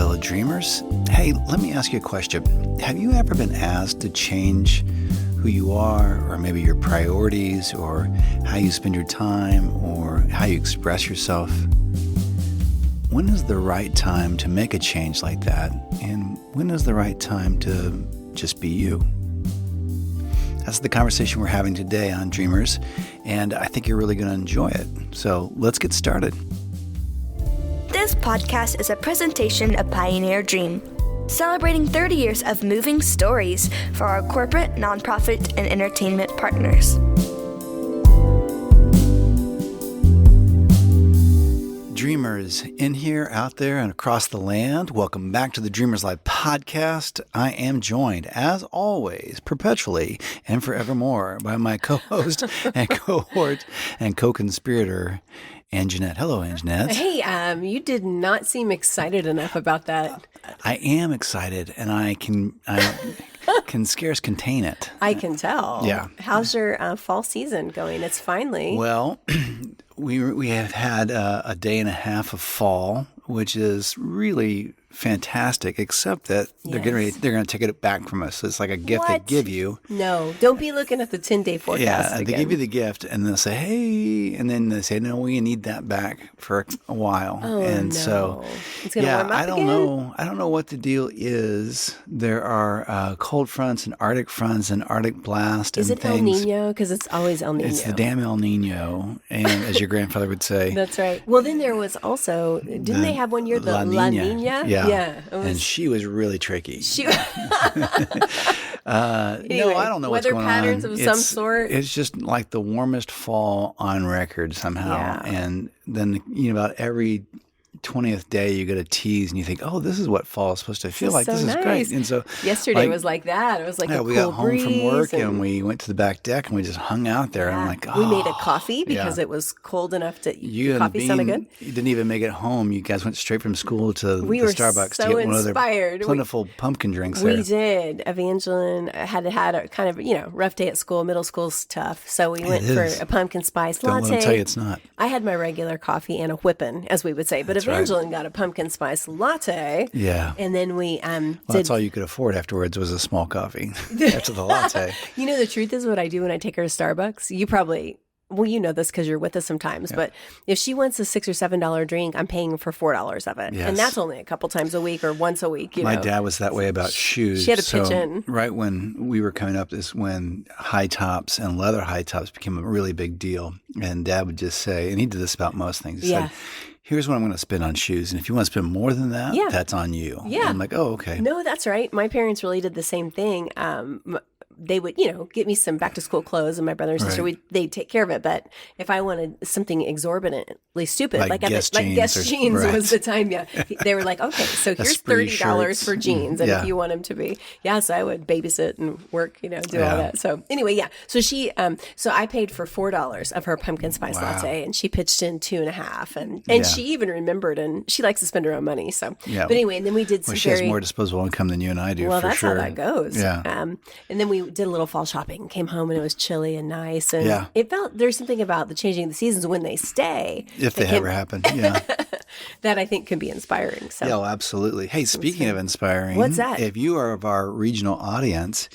fellow dreamers. Hey, let me ask you a question. Have you ever been asked to change who you are, or maybe your priorities, or how you spend your time, or how you express yourself? When is the right time to make a change like that? And when is the right time to just be you? That's the conversation we're having today on Dreamers, and I think you're really going to enjoy it. So let's get started. This podcast is a presentation of Pioneer Dream, celebrating 30 years of moving stories for our corporate, nonprofit, and entertainment partners. Dreamers in here, out there, and across the land, welcome back to the Dreamers Live podcast. I am joined, as always, perpetually and forevermore, by my co-host and cohort and co-conspirator, Anjanette. Hello, Anjanette. Hey, you did not seem excited enough about that. I am excited, and I can scarce contain it. I can tell. Yeah. How's your fall season going? It's finally. Well, we have had a day and a half of fall, which is really fantastic, except that they're going to take it back from us. So it's like a gift they give you. No, don't be looking at the 10-day forecast. Yeah, again. They give you the gift, and they'll say, "Hey," and then they say, "No, we need that back for a while." Oh, and no. so, It's gonna warm up I don't again? know. I don't know what the deal is. There are cold fronts and Arctic fronts and Arctic blast Is and it things. El Nino? Because it's always El Nino. It's the damn El Nino, and as your grandfather would say. That's right. Well, then there was also, didn't they have one year, the La Nina? Yeah. It was, And she was really tricky. anyway, No, I don't know what's weather going patterns on. of some sort. It's just like the warmest fall on record somehow. Yeah. And then, about every 20th day you get a tease and you think, oh, this is what fall is supposed to feel like. so This is nice. great. And so Yesterday was like that. It was like a we cool got home breeze. from work and we went to the back deck and we just hung out there. And I'm like, oh. We made a coffee because it was cold enough to You and coffee sounded good. You didn't even make it home. You guys went straight from school to We the were Starbucks so to get one of their inspired. plentiful pumpkin drinks there. We did. Evangeline had a kind of, rough day at school. Middle school's tough. So we went for is. a pumpkin spice Don't latte. let them tell you it's not. I had my regular coffee and a whippin', as we would say. But That's right. Evangeline got a pumpkin spice latte. Yeah. And then we Well, that's all you could afford afterwards was a small coffee after the latte. the truth is what I do when I take her to Starbucks. You probably, well, you know this because you're with us sometimes, but if she wants a $6 or $7 drink, I'm paying for $4 of it. Yes. And that's only a couple times a week or once a week. My dad was that way about shoes. She had to pitch in. Right when we were coming up is when high tops and leather high tops became a really big deal. And Dad would just say, and he did this about most things. He said, here's what I'm going to spend on shoes. And if you want to spend more than that, that's on you. Yeah. And I'm like, oh, okay. No, that's right. My parents really did the same thing. They would, get me some back to school clothes, and my brother and sister, Right. they'd take care of it. But if I wanted something exorbitantly stupid, Like Guess jeans Guess or- jeans right. was the time, they were like, okay, so here's Esprit $30 shirts. for jeans, and Yeah. if you want them to be, so I would babysit and work, do all that. So anyway, so she, so I paid for $4 of her pumpkin spice latte, and she pitched in $2.50, and she even remembered, and she likes to spend her own money. So, but anyway, and then we did some Well, she has more disposable income than you and I do, well, for that's sure. how that goes. Yeah. And then we did a little fall shopping, came home, and it was chilly and nice. And it felt, there's something about the changing of the seasons when they stay. If they ever happen, yeah. That I think can be inspiring. So. Yeah, well, absolutely. Hey, speaking of inspiring, What's that? If you are of our regional audience,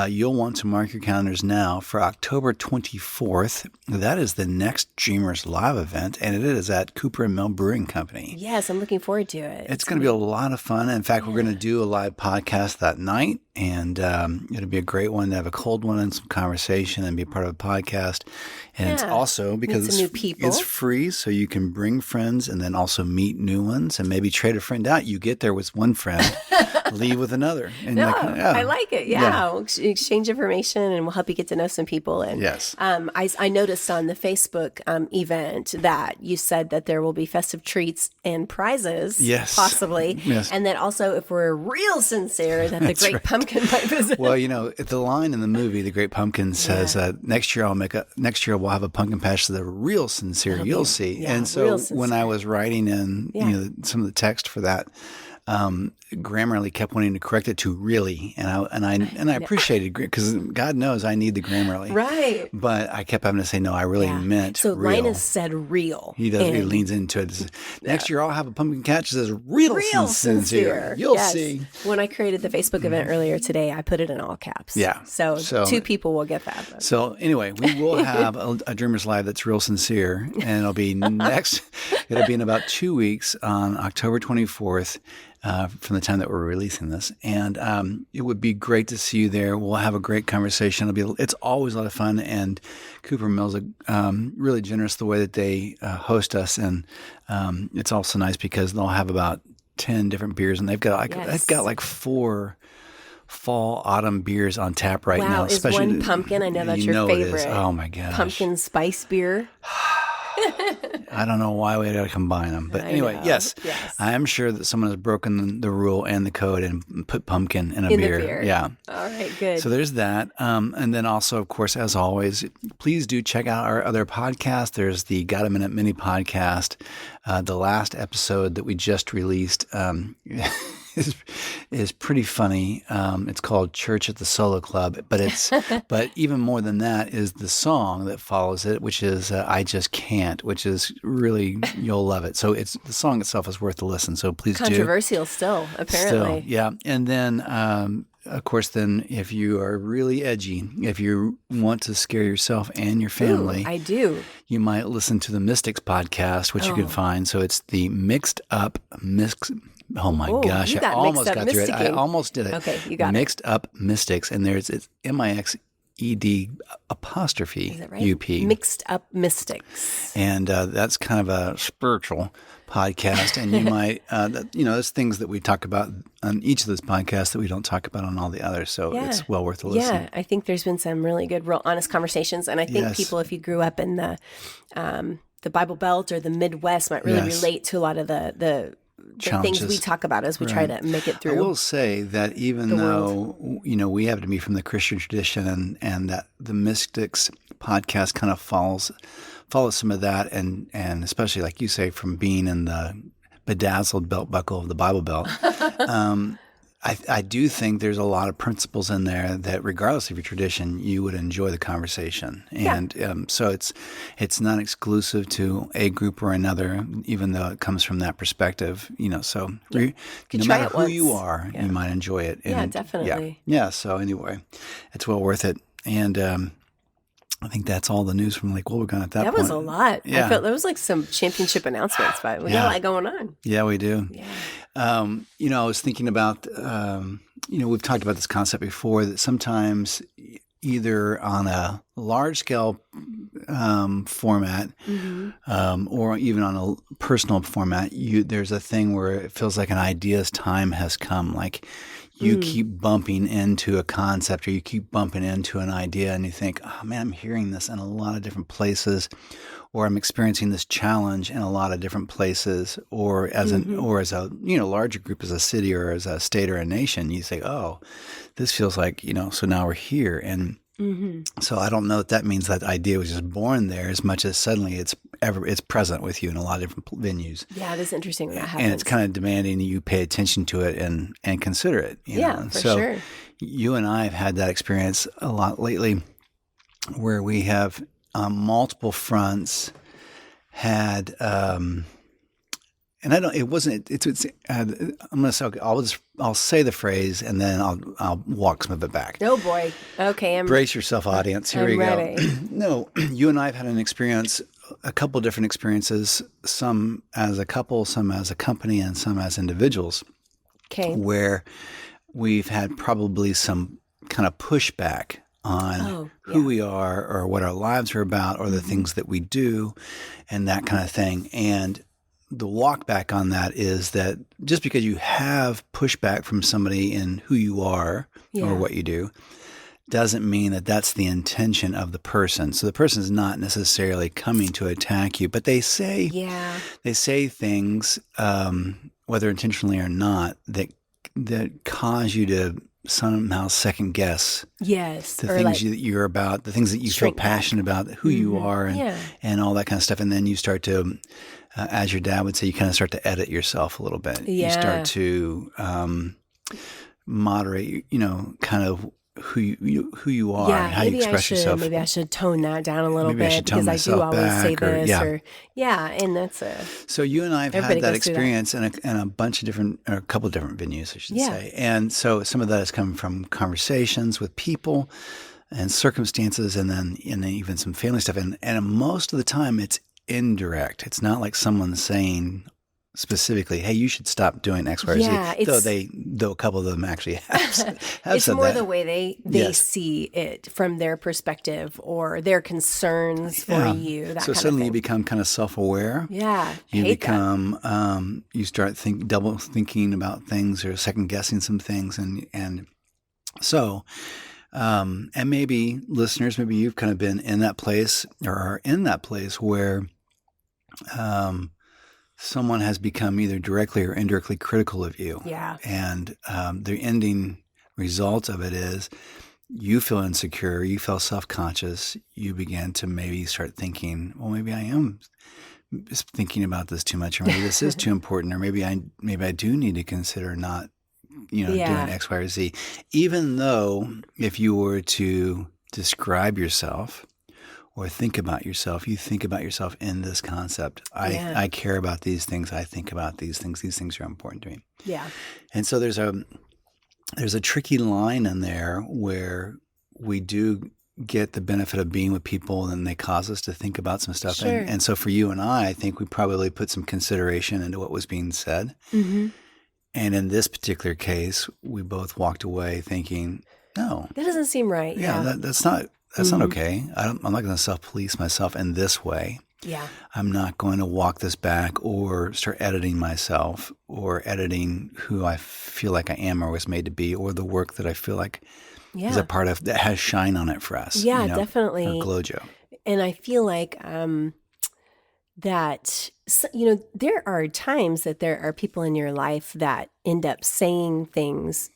you'll want to mark your calendars now for October 24th. That is the next Dreamers Live event, and it is at Cooper and Mill Brewing Company. Yes, I'm looking forward to it. It's going to be a lot of fun. In fact, we're going to do a live podcast that night, and it'll be a great one to have a cold one and some conversation and be part of a podcast. And it's also because some new people. It's free, so you can bring friends and then also meet new ones and maybe trade a friend out. You get there with one friend, leave with another. And I like it. Yeah. We'll exchange information and we'll help you get to know some people. And yes. I noticed on the Facebook event that you said that there will be festive treats and prizes, Yes. possibly. Yes. And that also, if we're real sincere, that the Great Pumpkin might visit. Well, the line in the movie, The Great Pumpkin, says, next year we'll have a pumpkin patch to the real sincere, you'll see. Yeah, and so real when I was writing in some of the text for that Grammarly kept wanting to correct it to really, and I appreciated because God knows I need the Grammarly, Right. But I kept having to say no. I really meant so real. Linus said real. He does. He leans into it. Next year I'll have a pumpkin catch that says real sincere. You'll see. When I created the Facebook event earlier today, I put it in all caps. Yeah. So 2 people will get that. Though. So anyway, we will have a Dreamers Live that's real sincere, and it'll be it'll be in about 2 weeks on October 24th. From the time that we're releasing this, and it would be great to see you there. We'll have a great conversation. It's always a lot of fun, and Cooper Mills really generous the way that they host us, and it's also nice because they'll have about 10 different beers, and they've got like 4 fall autumn beers on tap right now. Is one pumpkin? I know that's your favorite. Oh my gosh, pumpkin spice beer. I don't know why we had to combine them. But anyway, yes, I am sure that someone has broken the rule and the code and put pumpkin in a beer. Yeah. All right, good. So there's that. And then also, of course, as always, please do check out our other podcast. There's the Got a Minute mini podcast. The last episode that we just released is pretty funny. It's called Church at the Solo Club, but even more than that is the song that follows it, which is I Just Can't, which is really, you'll love it. So the song itself is worth the listen. So please Controversial still, apparently. Yeah. And then, of course, then if you are really edgy, if you want to scare yourself and your family, I do. You might listen to the Mystics podcast, which you can find. So it's the Mixed Up Oh my gosh! I almost got through it. I almost did it. Okay, you got Mixed Up Mystics, and it's MIXED apostrophe Is that right? UP. Mixed Up Mystics, and that's kind of a spiritual podcast. And you might, there's things that we talk about on each of those podcasts that we don't talk about on all the others. So it's well worth a listen. Yeah, I think there's been some really good, real honest conversations, and I think people, if you grew up in the Bible Belt or the Midwest, might really relate to a lot of the things we talk about as we try to make it through. I will say that even though we happen to be from the Christian tradition, and that the Mystics podcast kind of follows some of that, and especially like you say, from being in the bedazzled belt buckle of the Bible Belt, I do think there's a lot of principles in there that, regardless of your tradition, you would enjoy the conversation. And so it's not exclusive to a group or another, even though it comes from that perspective. So no matter who you are, you might enjoy it. And, definitely. Yeah. So anyway, it's well worth it. And I think that's all the news from Lake Wobegon at that point. That was a lot. Yeah. I felt there was like some championship announcements, but we got a lot going on. Yeah, we do. Yeah. I was thinking about, we've talked about this concept before, that sometimes either on a large scale format or even on a personal format, there's a thing where it feels like an idea's time has come. Like you keep bumping into a concept, or you keep bumping into an idea, and you think, oh man, I'm hearing this in a lot of different places, or I'm experiencing this challenge in a lot of different places, or as a larger group, as a city or as a state or a nation. You say, oh, this feels like, so now we're here. And so I don't know if that means that idea was just born there as much as suddenly it's present with you in a lot of different venues. Yeah, it is interesting when that happens. And it's kind of demanding that you pay attention to it and consider it. For sure. You and I have had that experience a lot lately, where we have on multiple fronts had, and I don't. It wasn't. I'm going to say. I'll say the phrase, and then I'll walk some of it back. Oh boy. Okay. Brace yourself, audience. Here we ready. go. No, you and I have had a couple different experiences. Some as a couple, some as a company, and some as individuals. Okay. Where we've had probably some kind of pushback on who we are, or what our lives are about, or the things that we do, and that kind of thing. And the walk back on that is that just because you have pushback from somebody in who you are or what you do, doesn't mean that that's the intention of the person. So the person is not necessarily coming to attack you, but they say things, whether intentionally or not, that cause you to somehow second guess the things that you're about, the things that you feel passionate about, who you are, and all that kind of stuff. And then you start to as your dad would say, you kind of start to edit yourself a little bit. Yeah. You start to moderate, kind of who you are and how you express yourself. Maybe I should tone that down a little Maybe I bit should tone because I do myself always say back or- this. yeah. And that's So you and I have Everybody had that goes through that. experience in a bunch of different, or a couple of different venues, I should Yeah. say. And so some of that has come from conversations with people and circumstances, and then even some family stuff. And most of the time, it's indirect. It's not like someone saying specifically, "Hey, you should stop doing X, Y, or Yeah, Z." Though a couple of them actually have it's said more that. the way they Yes. see it from their perspective or their concerns for Yeah. you. That So kind suddenly of you thing. become kind of self-aware. Yeah, You hate that. become, you start double thinking about things or second guessing some things. And so, and maybe listeners, maybe you've kind of been in that place or are in that place where someone has become either directly or indirectly critical of you. Yeah. And the ending result of it is you feel insecure, you feel self-conscious, you begin to maybe start thinking, well, maybe I am thinking about this too much, or maybe this is too important, or maybe I do need to consider not, doing X, Y, or Z. Even though if you were to describe yourself or think about yourself, you think about yourself in this concept. I care about these things. I think about these things. These things are important to me. Yeah. And so there's a tricky line in there where we do get the benefit of being with people and they cause us to think about some stuff. Sure. And so for you and I think we probably put some consideration into what was being said. Mm-hmm. And in this particular case, we both walked away thinking, no, That doesn't seem right. Yeah. that's not okay. I'm not going to self-police myself in this way. Yeah. I'm not going to walk this back or start editing myself or editing who I feel like I am or was made to be, or the work that I feel like is a part of that has shine on it for us. Yeah, definitely. Or Glojo. And I feel like that, there are times that there are people in your life that end up saying things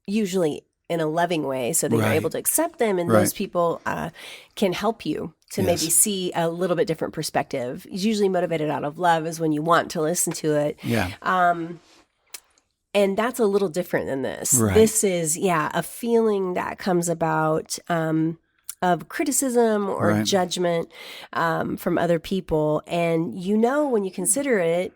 usually in a loving way so that you're Right. able to accept them. And Right. those people can help you to maybe Yes. see a little bit different perspective. It's usually motivated out of love is when you want to listen to it. Yeah. And that's a little different than this. Right. This is, a feeling that comes about of criticism or Right. judgment from other people. And when you consider it,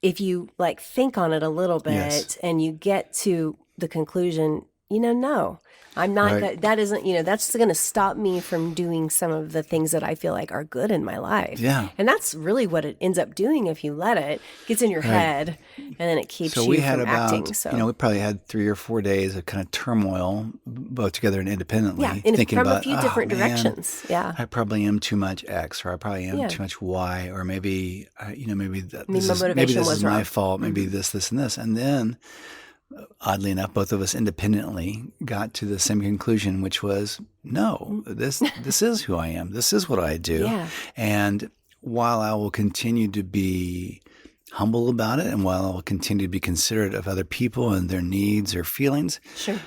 if you think on it a little bit Yes. and you get to the conclusion, no, I'm not, Right. that isn't, that's going to stop me from doing some of the things that I feel like are good in my life. Yeah. And that's really what it ends up doing if you let it. It gets in your head and then it keeps So you we had from about, acting. So we probably had 3 or 4 days of kind of turmoil, both together and independently. yeah, and thinking from about, a few different man, directions. Yeah. I probably am too much X, or I probably am Yeah. too much Y, or maybe, maybe my this motivation was is my wrong. fault. Maybe this, and this. And then, oddly enough, both of us independently got to the same conclusion, which was, no, this is who I am. This is what I do. Yeah. And while I will continue to be humble about it, and while I will continue to be considerate of other people and their needs or feelings, Sure.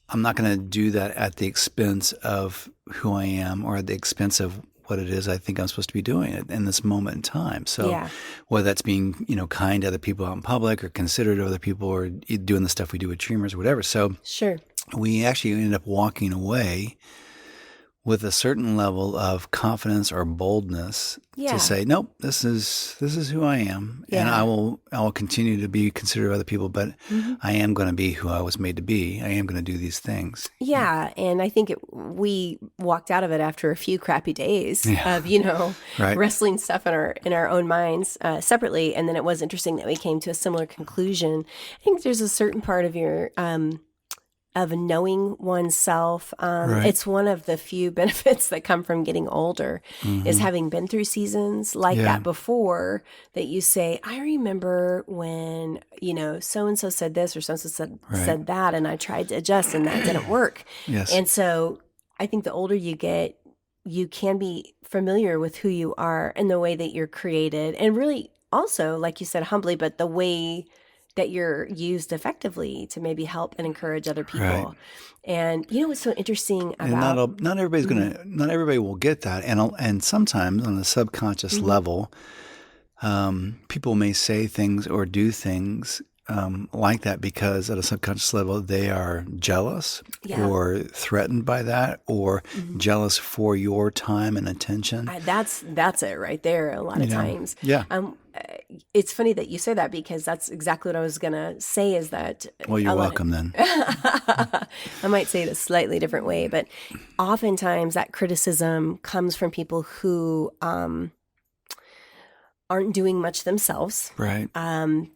I'm not going to do that at the expense of who I am or at the expense of what it is I think I'm supposed to be doing in this moment in time. So Yeah. whether that's being, kind to other people out in public or considerate of other people or doing the stuff we do with Dreamers or whatever. So Sure. we actually ended up walking away with a certain level of confidence or boldness Yeah. to say, nope, this is who I am, and Yeah. I will continue to be considerate of other people, but I am going to be who I was made to be. I am going to do these things. Yeah, and I think we walked out of it after a few crappy days of Right. wrestling stuff in our own minds separately, and then it was interesting that we came to a similar conclusion. I think there's a certain part of your of knowing oneself. Right. It's one of the few benefits that come from getting older is having been through seasons like Yeah. that before, that you say, I remember when, so-and-so said this or so-and-so said that, and I tried to adjust and that didn't work. Yes. And so I think the older you get, you can be familiar with who you are and the way that you're created, and really also, like you said, humbly, but the way that you're used effectively to maybe help and encourage other people. Right. And what's so interesting And about not everybody's not everybody will get that, and sometimes on a subconscious level, people may say things or do things like that because at a subconscious level they are jealous or threatened by that or jealous for your time and attention. That's it right there a lot of times. Yeah. It's funny that you say that because that's exactly what I was going to say is that. Well, you're welcome then. I might say it a slightly different way, but oftentimes that criticism comes from people who aren't doing much themselves. Right.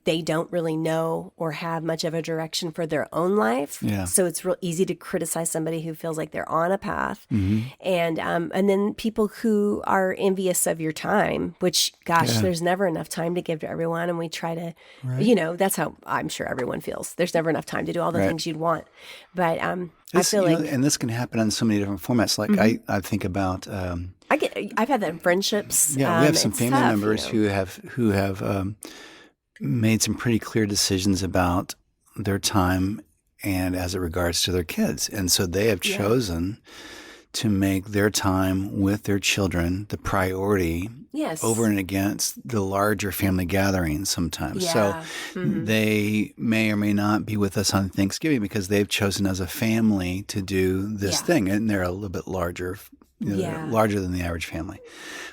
They don't really know or have much of a direction for their own life. Yeah. So it's real easy to criticize somebody who feels like they're on a path. And then people who are envious of your time, which, gosh, there's never enough time to give to everyone. And we try to, that's how I'm sure everyone feels. There's never enough time to do all the things you'd want. But I feel like, and this can happen in so many different formats. Like I think about, I've had that in friendships. Yeah, we have some family members who have made some pretty clear decisions about their time and as it regards to their kids, and so they have chosen to make their time with their children the priority over and against the larger family gatherings sometimes. So they may or may not be with us on Thanksgiving because they've chosen as a family to do this thing, and they're a little bit larger. Larger than the average family.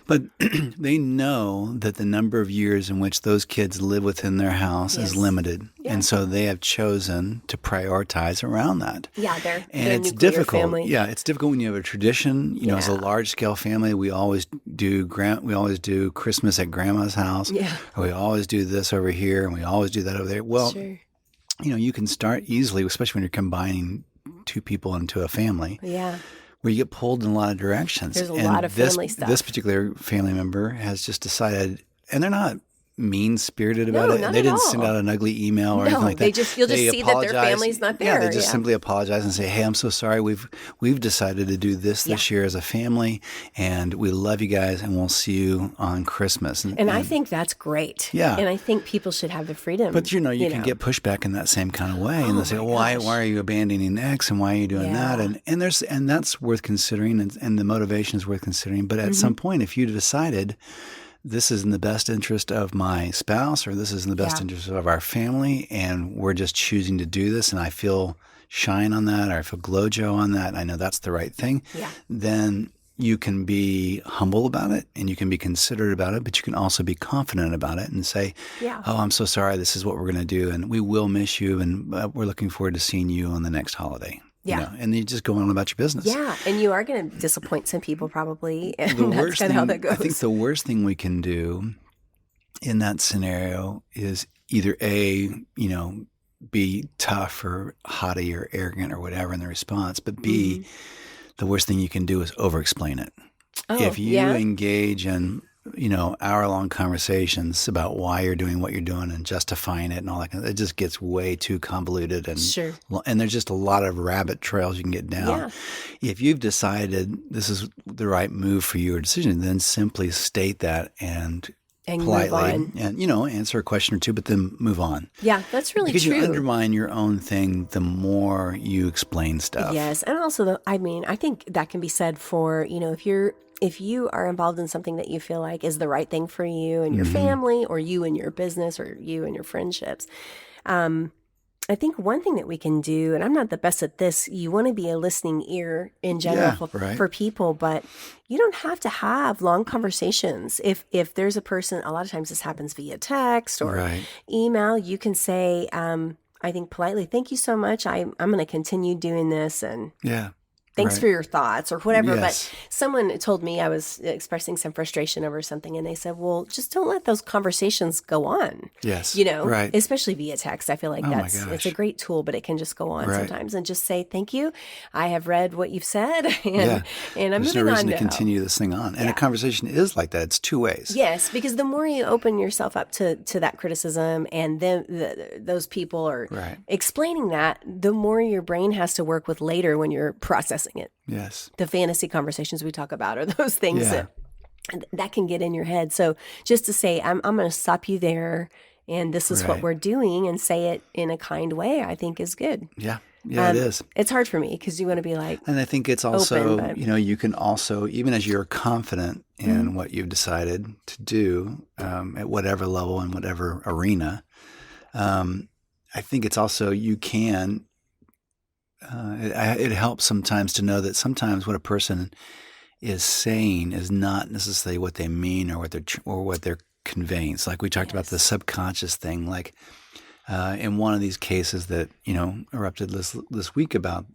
But they know that the number of years in which those kids live within their house is limited. Yeah. And so they have chosen to prioritize around that. Yeah, it's difficult. Family. Yeah, it's difficult when you have a tradition. You know, as a large scale family, we always do Christmas at grandma's house. Yeah. Or we always do this over here and we always do that over there. Well, you can start easily, especially when you're combining two people into a family. Yeah. Where you get pulled in a lot of directions. There's a lot of family stuff. This particular family member has just decided, and they're not mean-spirited about it. They didn't send out an ugly email or anything like that. You'll just see that their family's not there. Yeah, they just simply apologize and say, "Hey, I'm so sorry. We've decided to do this year as a family, and we love you guys, and we'll see you on Christmas." And I think that's great. Yeah. And I think people should have the freedom. But you can get pushback in that same kind of way, and they'll say, "Why are you abandoning X, and why are you doing that?" And that's worth considering, and the motivation is worth considering. But at some point, if you decided this is in the best interest of my spouse or this is in the best interest of our family and we're just choosing to do this and I feel shine on that or I feel glojo on that, I know that's the right thing, then you can be humble about it and you can be considerate about it, but you can also be confident about it and say, oh, I'm so sorry, this is what we're going to do and we will miss you and we're looking forward to seeing you on the next holiday. Yeah. And you just go on about your business. Yeah. And you are going to disappoint some people probably. And that's kind of how that goes. I think the worst thing we can do in that scenario is either be tough or haughty or arrogant or whatever in the response, but B, the worst thing you can do is over-explain it. If you engage in hour-long conversations about why you're doing what you're doing and justifying it and all that, it just gets way too convoluted and there's just a lot of rabbit trails you can get down. Yeah. If you've decided this is the right move for you or decision, then simply state that and politely and answer a question or two, but then move on. Yeah, that's really because true. You undermine your own thing the more you explain stuff. Yes, and also I think that can be said for if you are involved in something that you feel like is the right thing for you and your family or you and your business or you and your friendships. I think one thing that we can do, and I'm not the best at this, you want to be a listening ear in general for people, but you don't have to have long conversations. If there's a person, a lot of times this happens via text or email, you can say, I think politely, thank you so much. I'm going to continue doing this and thanks for your thoughts or whatever. Yes. But someone told me I was expressing some frustration over something and they said, well, just don't let those conversations go on. Yes. Especially via text. I feel like it's a great tool, but it can just go on sometimes and just say, thank you. I have read what you've said and I'm There's moving no on reason now. to continue this thing on. And a conversation is like that. It's two ways. Yes, because the more you open yourself up to that criticism and then those people are explaining that, the more your brain has to work with later when you're processing it. Yes. The fantasy conversations we talk about are those things that can get in your head. So just to say, I'm going to stop you there and this is what Right. we're doing, and say it in a kind way, I think is good. Yeah. Yeah, it is. It's hard for me because you want to be like, And I think it's also, but- you can also, even as you're confident in what you've decided to do at whatever level and whatever arena, I think it's also, you can, it helps sometimes to know that sometimes what a person is saying is not necessarily what they mean or what they're conveying. It's like we talked about the subconscious thing, like in one of these cases that erupted this week about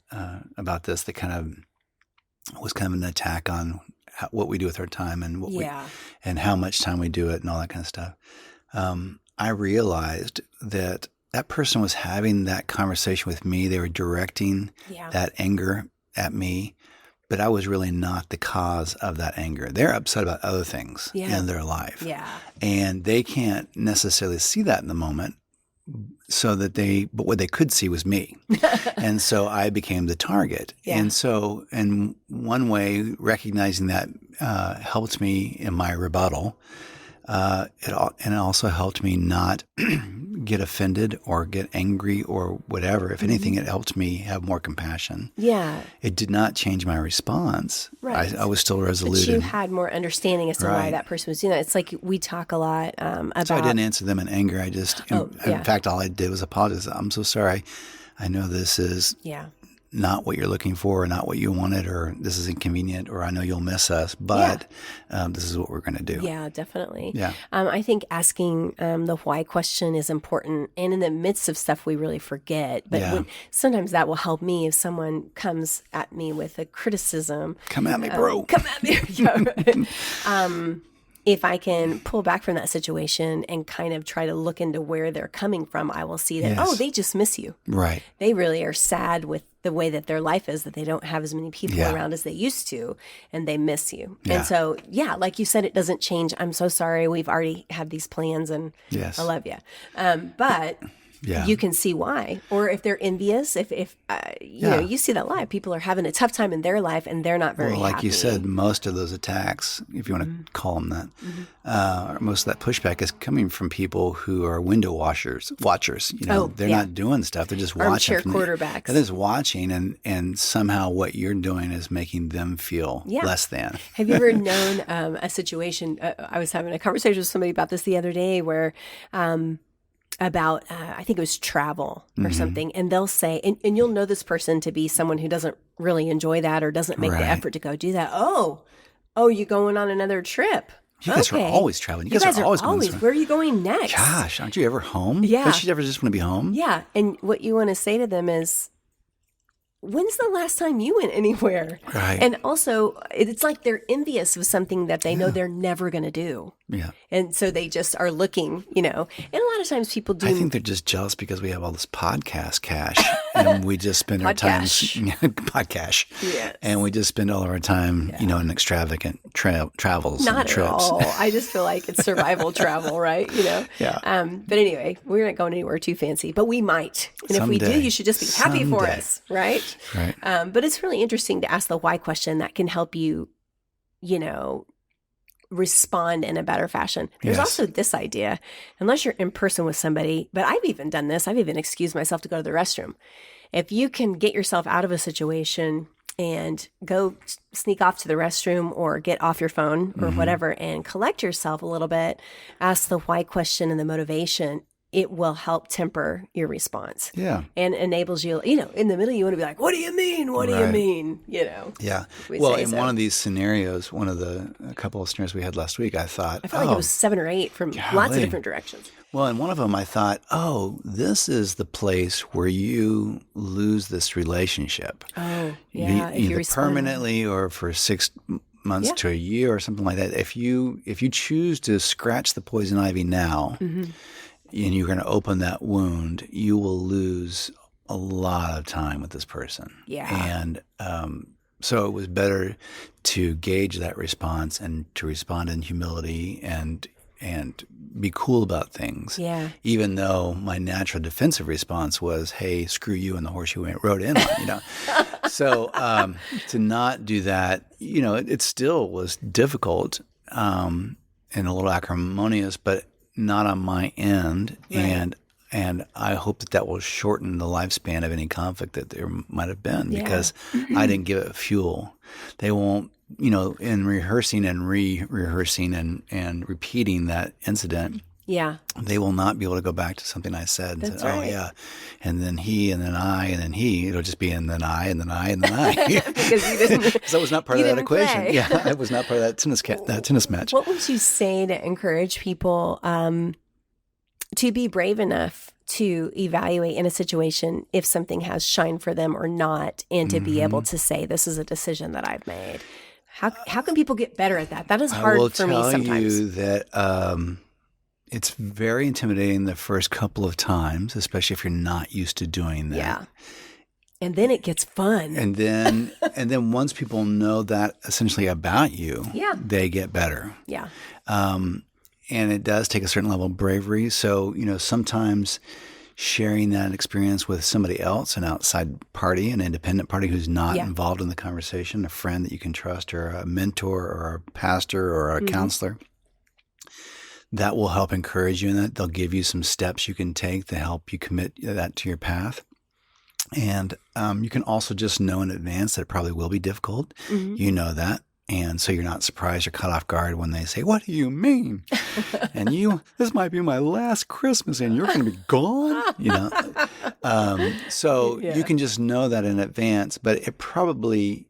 this, that kind of was kind of an attack on what we do with our time and and how much time we do it and all that kind of stuff. I realized that person was having that conversation with me. They were directing that anger at me, but I was really not the cause of that anger. They're upset about other things in their life. yeah, And they can't necessarily see that in the moment. But what they could see was me. And so I became the target. Yeah. And so in one way, recognizing that helped me in my rebuttal. It also helped me not get offended or get angry or whatever. If anything, it helped me have more compassion. yeah. It did not change my response. Right. I was still resolute. But you had more understanding as to why Right. that person was doing that. It's like we talk a lot about. So I didn't answer them in anger. I just, in fact, all I did was apologize. I'm so sorry. I know this is Yeah. not what you're looking for or not what you wanted, or this is inconvenient, or I know you'll miss us, but this is what we're going to do. Yeah, definitely. Yeah. I think asking the why question is important. And in the midst of stuff, we really forget. But sometimes that will help me if someone comes at me with a criticism. Come at me, bro. Come at me. If I can pull back from that situation and kind of try to look into where they're coming from, I will see that, Yes. they just miss you. Right. They really are sad with the way that their life is, that they don't have as many people Yeah. around as they used to, and they miss you. Yeah. And so, like you said, it doesn't change. I'm so sorry. We've already had these plans, and Yes. I love you. But Yeah. you can see why. Or if they're envious, if you see that live, people are having a tough time in their life and they're not very Well, like happy. you said, most of those attacks, if you want to call them that, or most of that pushback is coming from people who are window watchers. They're not doing stuff; they're just watching. Armchair quarterbacks. They're just watching, and somehow what you're doing is making them feel less than. Have you ever known a situation? I was having a conversation with somebody about this the other day where about, I think it was travel or something. And they'll say, and you'll know this person to be someone who doesn't really enjoy that or doesn't make the Right. effort to go do that. Oh, you going on another trip? You guys are always traveling. You guys are always going somewhere. Where are you going next? Gosh, aren't you ever home? Yeah. Don't you ever just want to be home? Yeah. And what you want to say to them is, when's the last time you went anywhere? Right. And also, it's like they're envious of something that they know they're never going to do. Yeah. And so they just are looking, and a lot of times people do. I think they're just jealous because we have all this podcast cash, and we just spend our time podcast, Yes. and we just spend all of our time, in extravagant travels Not and trips. at all. I just feel like it's survival travel, right? Yeah. But anyway, we're not going anywhere too fancy, but we might. And if we do, Someday. you should just be happy for Someday. us, right? Right. But it's really interesting to ask the why question that can help you, respond in a better fashion. There's Yes. also this idea, unless you're in person with somebody, but I've even done this. I've even excused myself to go to the restroom. If you can get yourself out of a situation and go sneak off to the restroom or get off your phone or whatever and collect yourself a little bit, ask the why question and the motivation, it will help temper your response. Yeah. And enables you, in the middle, you want to be like, what do you mean? What do you Right. mean? Yeah. We Well, say in so. one of these scenarios, a couple of scenarios we had last week, I thought, I felt like it was 7 or 8 from lots of golly. different directions. Well, in one of them, I thought, this is the place where you lose this relationship. Oh, yeah. If you Either respond. permanently or for 6 months to a year or something like that. If you choose to scratch the poison ivy now, and you're going to open that wound, you will lose a lot of time with this person. Yeah. And so it was better to gauge that response and to respond in humility and be cool about things. Yeah. Even though my natural defensive response was, "Hey, screw you and the horse you rode in on," So to not do that, it still was difficult and a little acrimonious, but not on my end, Right. and I hope that will shorten the lifespan of any conflict that there might have been Yeah. because I didn't give it fuel. They won't, in rehearsing and rehearsing and repeating that incident, Yeah. they will not be able to go back to something I said and That's say, oh, right. yeah, and then he, and then I, and then he. It'll just be, and then I, and then I, and then I. Because you didn't. Because that was not part You of that didn't equation. play. Yeah, I was not part of that tennis match. What would you say to encourage people to be brave enough to evaluate in a situation if something has shined for them or not, and to be able to say, this is a decision that I've made? How can people get better at that? That is hard for me I will tell sometimes. you that it's very intimidating the first couple of times, especially if you're not used to doing that. Yeah. And then it gets fun. And then once people know that essentially about you, Yeah. they get better. Yeah. And it does take a certain level of bravery. So, sometimes sharing that experience with somebody else, an outside party, an independent party who's not Yeah. involved in the conversation, a friend that you can trust, or a mentor, or a pastor, or a counselor, that will help encourage you in that. They'll give you some steps you can take to help you commit that to your path. And you can also just know in advance that it probably will be difficult. You know that. And so you're not surprised or caught off guard when they say, what do you mean? And this might be my last Christmas and you're going to be gone, So Yeah. you can just know that in advance, but it probably,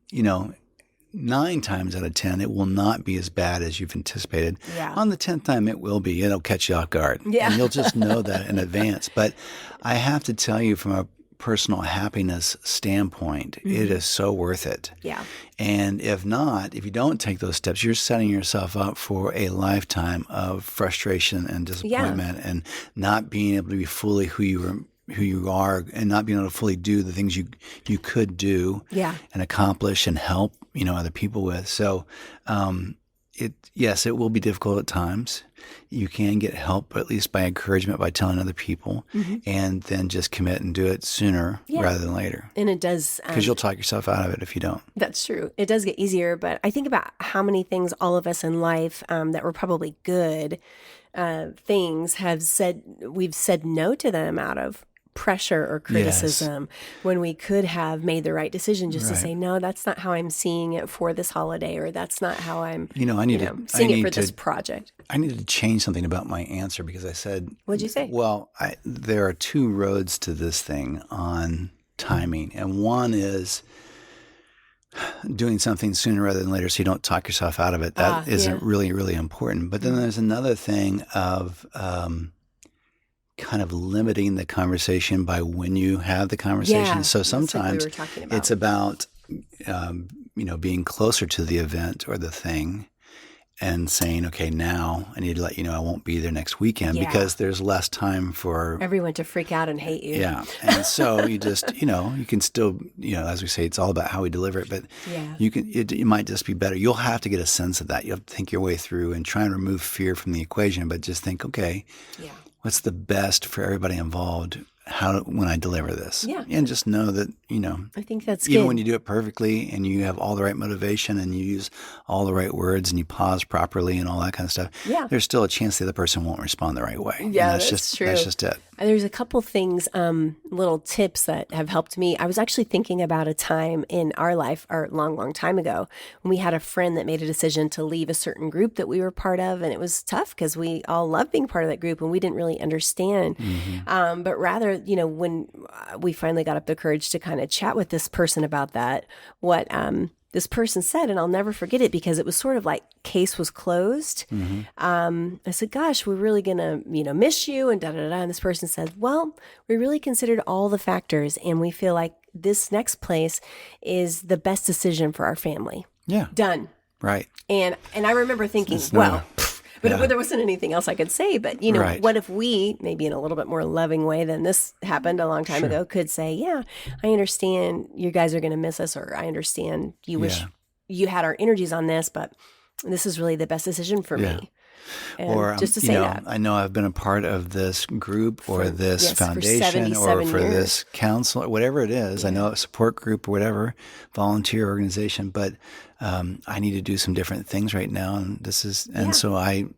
9 times out of 10, it will not be as bad as you've anticipated. Yeah. On the 10th time, it will be. It'll catch you off guard. Yeah. And you'll just know that in advance. But I have to tell you from a personal happiness standpoint, it is so worth it. Yeah. And if you don't take those steps, you're setting yourself up for a lifetime of frustration and disappointment and not being able to be fully who you are and not being able to fully do the things you could do Yeah. and accomplish and help, other people with. So, it will be difficult at times. You can get help, at least by encouragement, by telling other people, and then just commit and do it sooner rather than later. And it does. Because you'll talk yourself out of it if you don't. That's true. It does get easier, but I think about how many things all of us in life that were probably good things we've said no to them out of pressure or criticism when we could have made the right decision just to say, no, that's not how I'm seeing it for this holiday, or that's not how I'm seeing it for this project. I needed to change something about my answer because I said, What'd you say? Well, there are 2 roads to this thing on timing. And one is doing something sooner rather than later so you don't talk yourself out of it. That isn't really, really important. But then there's another thing of kind of limiting the conversation by when you have the conversation. Yeah, So that's like we sometimes were talking about. it's about, being closer to the event or the thing and saying, okay, now I need to let you know I won't be there next weekend because there's less time for everyone to freak out and hate you. Yeah. And so you just, you can still, as we say, it's all about how we deliver it, but it might just be better. You'll have to get a sense of that. You'll have to think your way through and try and remove fear from the equation, but just think, okay, what's the best for everybody involved when I deliver this? Yeah. And just know that, I think that's even good. when you do it perfectly and you have all the right motivation and you use all the right words and you pause properly and all that kind of stuff, there's still a chance the other person won't respond the right way. Yeah, And that's true. That's just it. There's a couple things, little tips that have helped me. I was actually thinking about a time in our life, or a long, long time ago, when we had a friend that made a decision to leave a certain group that we were part of. And it was tough because we all loved being part of that group and we didn't really understand. But rather, when we finally got up the courage to kind of chat with this person about that, what this person said, and I'll never forget it because it was sort of like case was closed. I said, gosh, we're really going to, miss you and da-da-da. And this person said, well, we really considered all the factors and we feel like this next place is the best decision for our family. Yeah. Done. Right. And I remember thinking, but there wasn't anything else I could say. But, Right. what if we, maybe in a little bit more loving way than this happened a long time ago, could say, yeah, I understand you guys are going to miss us, or I understand you wish you had our energies on this, but this is really the best decision for me. And or just to say that. I know I've been a part of this group or this foundation for or 77 for years. this council or whatever it is. I know a support group or whatever, volunteer organization, but I need to do some different things right now, and so I've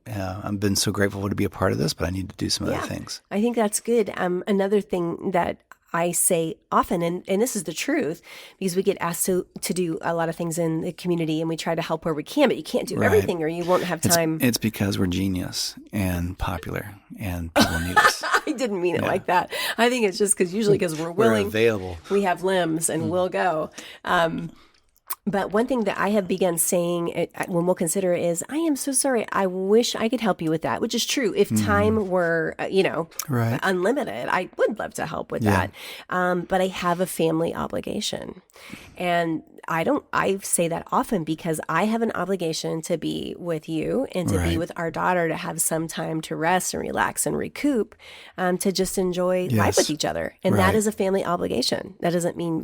been so grateful to be a part of this, but I need to do some other things. I think that's good. Another thing that I say often, and this is the truth, because we get asked to do a lot of things in the community, and we try to help where we can, but you can't do everything, or you won't have time. It's because we're genius and popular, and people need us. I didn't mean it like that. I think it's just because we're willing, we're available, we have limbs, and we'll go. But one thing that I have begun saying when we'll consider is, I am so sorry. I wish I could help you with that, which is true. If time were, unlimited, I would love to help with that. But I have a family obligation. And I say that often because I have an obligation to be with you and to be with our daughter, to have some time to rest and relax and recoup, to just enjoy life with each other. And that is a family obligation. That doesn't mean,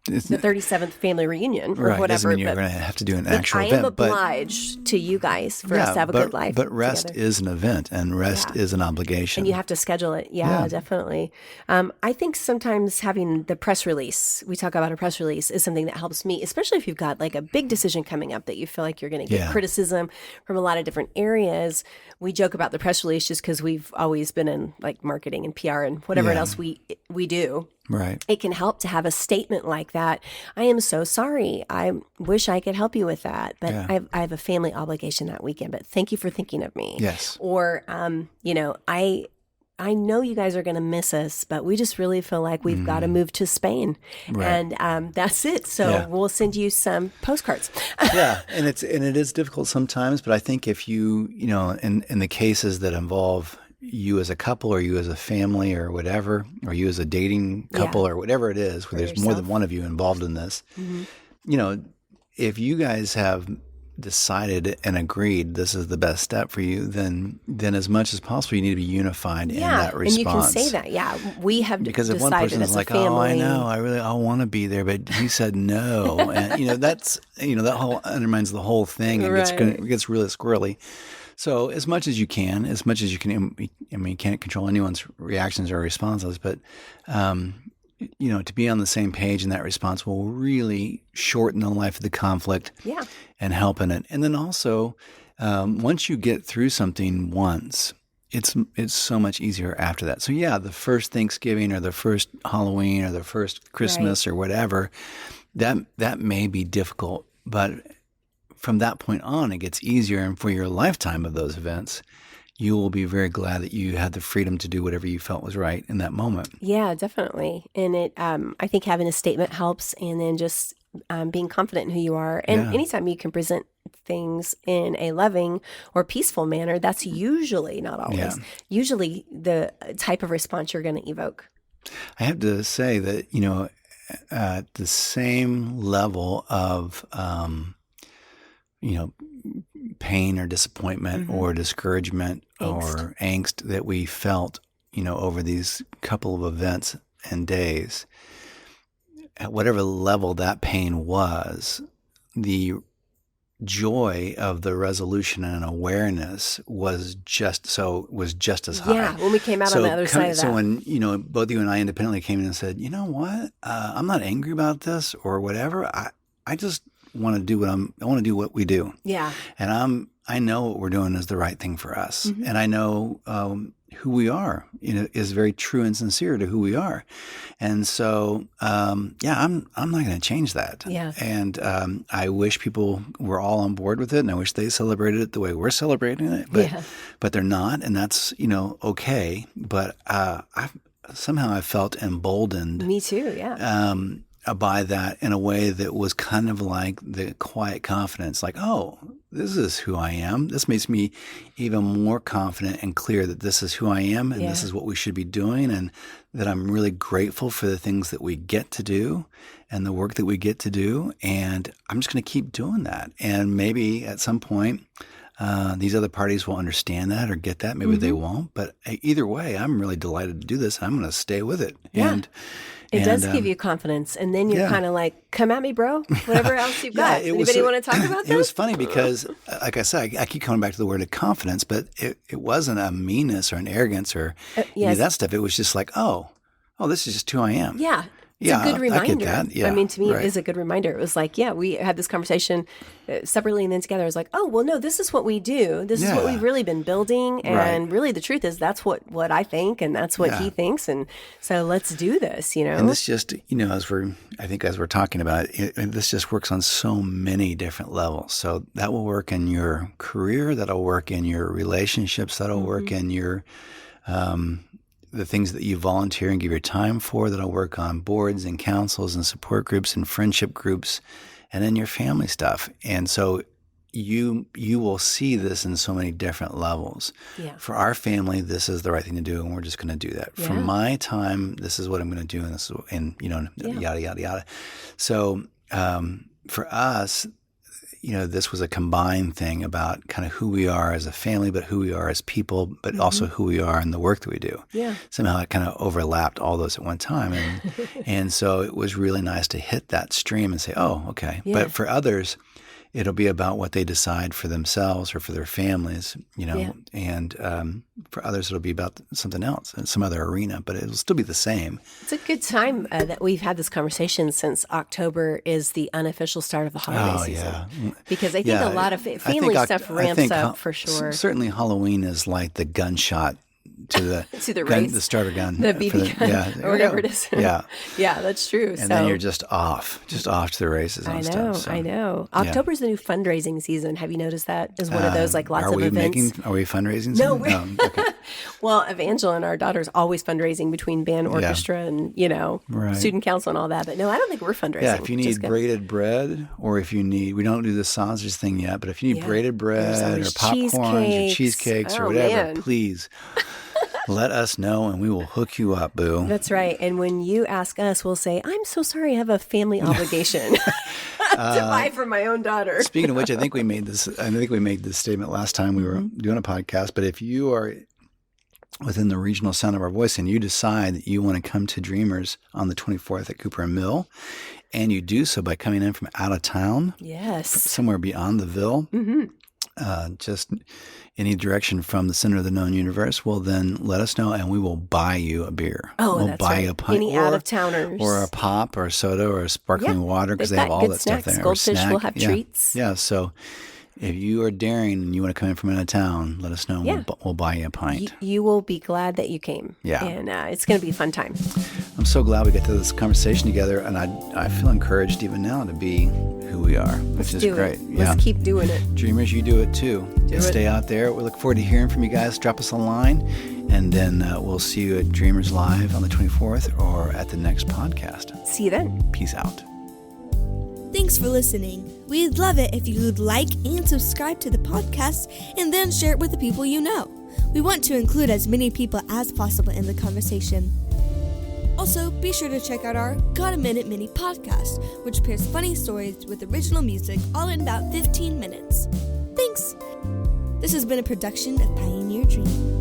the 37th family reunion or whatever. Doesn't mean you're going to have to do an actual event. I am obliged to you guys for us to have a good life. But rest is an event, and rest is an obligation. And you have to schedule it. Yeah. Definitely. I think sometimes having the press release, we talk about a press release, is something that helps me, especially if you've got like a big decision coming up that you feel like you're going to get criticism from a lot of different areas. We joke about the press release just because we've always been in like marketing and PR and whatever else we do. Right. It can help to have a statement like that. I am so sorry. I wish I could help you with that, but I have a family obligation that weekend, but thank you for thinking of me. Yes. Or, I know you guys are going to miss us, but we just really feel like we've got to move to Spain. Right. And that's it. So we'll send you some postcards. And it is difficult sometimes, but I think if you in the cases that involve you as a couple or you as a family or whatever, or you as a dating couple or whatever it is, where there's more than one of you involved in this, if you guys have decided and agreed this is the best step for you, then as much as possible you need to be unified in that response. And you can say that. Yeah, we have because if decided one person as is a like, family, "Oh, I know, I want to be there," but he said no, and that's that whole undermines the whole thing. It gets really squirrely. So as much as you can, you can't control anyone's reactions or responses, but to be on the same page in that response will really shorten the life of the conflict and help in it. And then also, once you get through something once, it's so much easier after that. So the first Thanksgiving or the first Halloween or the first Christmas or whatever, that may be difficult, but from that point on, it gets easier. And for your lifetime of those events, you will be very glad that you had the freedom to do whatever you felt was right in that moment. Yeah, definitely. And I think having a statement helps, and then just being confident in who you are. And anytime you can present things in a loving or peaceful manner, that's usually, not always, usually the type of response you're going to evoke. I have to say that, at the same level of pain or disappointment or discouragement or angst that we felt, over these couple of events and days, at whatever level that pain was, the joy of the resolution and awareness was just as high. Yeah, when we came out on the other side of that. So when, both you and I independently came in and said, you know what, I'm not angry about this or whatever. I just want to do what we do. Yeah. And I know what we're doing is the right thing for us. Mm-hmm. And I know who we are, is very true and sincere to who we are. And so, I'm not going to change that. Yeah. And I wish people were all on board with it, and I wish they celebrated it the way we're celebrating it. But they're not, and that's, okay. But I've felt emboldened. Me too, yeah. By that in a way that was kind of like the quiet confidence, like, oh, this is who I am. This makes me even more confident and clear that this is who I am and this is what we should be doing, and that I'm really grateful for the things that we get to do and the work that we get to do. And I'm just going to keep doing that. And maybe at some point, these other parties will understand that or get that. Maybe they won't. But either way, I'm really delighted to do this. I'm going to stay with it. Yeah. It does give you confidence. And then you're kind of like, come at me, bro. Whatever else you've got. Anybody want to talk about this? It was funny because, like I said, I keep coming back to the word of confidence, but it wasn't a meanness or an arrogance or any of that stuff. It was just like, oh, this is just who I am. Yeah. It's a good reminder. I get that. Yeah, I mean, to me, it is a good reminder. It was like, we had this conversation separately and then together. I was like, oh, well, no, this is what we do. This is what we've really been building. And really the truth is that's what I think and that's what he thinks. And so let's do this, And this just, as we're talking about it, this just works on so many different levels. So that will work in your career. That'll work in your relationships. That'll work in your the things that you volunteer and give your time for. That'll work on boards and councils and support groups and friendship groups and then your family stuff. And so you will see this in so many different levels. Yeah. For our family, this is the right thing to do, and we're just going to do that. Yeah. For my time, this is what I'm going to do, and this is, yada, yada, yada. So for us, this was a combined thing about kind of who we are as a family, but who we are as people, but also who we are in the work that we do. Yeah. Somehow it kind of overlapped all those at one time. And so it was really nice to hit that stream and say, oh, okay. Yeah. But for others, it'll be about what they decide for themselves or for their families, and for others, it'll be about something else in some other arena, but it'll still be the same. It's a good time that we've had this conversation since October is the unofficial start of the holiday season. Yeah. Because I think a lot of family stuff ramps up for sure. Certainly Halloween is like the gunshot to the starter gun, the BB gun, or whatever it is. Yeah, that's true. And then you're just off to the races. I know. October's the new fundraising season. Have you noticed that? Is one of those like lots of events. Are we fundraising? No, okay. Well, Evangeline, our daughter's always fundraising between band, orchestra, and student council and all that. But no, I don't think we're fundraising. Yeah, if you need braided bread, or if you need, we don't do the sausage thing yet, but if you need braided bread or popcorn or cheesecakes or whatever, please. Let us know and we will hook you up, boo. That's right. And when you ask us, we'll say, I'm so sorry I have a family obligation to buy for my own daughter. Speaking of which, I think we made this statement last time we were doing a podcast, but if you are within the regional sound of our voice and you decide that you want to come to Dreamers on the 24th at Cooper and Mill, and you do so by coming in from out of town, somewhere beyond the Ville, just any direction from the center of the known universe, well, then let us know and we will buy you a beer. Oh, we'll that's buy right. you a pint. Any out-of-towners. Or a pop or a soda or a sparkling water because they have all that stuff there. Goldfish will have treats. Yeah, so if you are daring and you want to come in from out of town, let us know. We'll buy you a pint. You will be glad that you came. Yeah. And it's going to be a fun time. I'm so glad we got to this conversation together, and I feel encouraged even now to be who we are, which is great. Let's keep doing it. Dreamers, you do it too. Stay out there. We look forward to hearing from you guys. Drop us a line, and then we'll see you at Dreamers Live on the 24th or at the next podcast. See you then. Peace out. Thanks for listening. We'd love it if you would like and subscribe to the podcast and then share it with the people you know. We want to include as many people as possible in the conversation. Also, be sure to check out our Got a Minute Mini podcast, which pairs funny stories with original music all in about 15 minutes. Thanks! This has been a production of Pioneer Dream.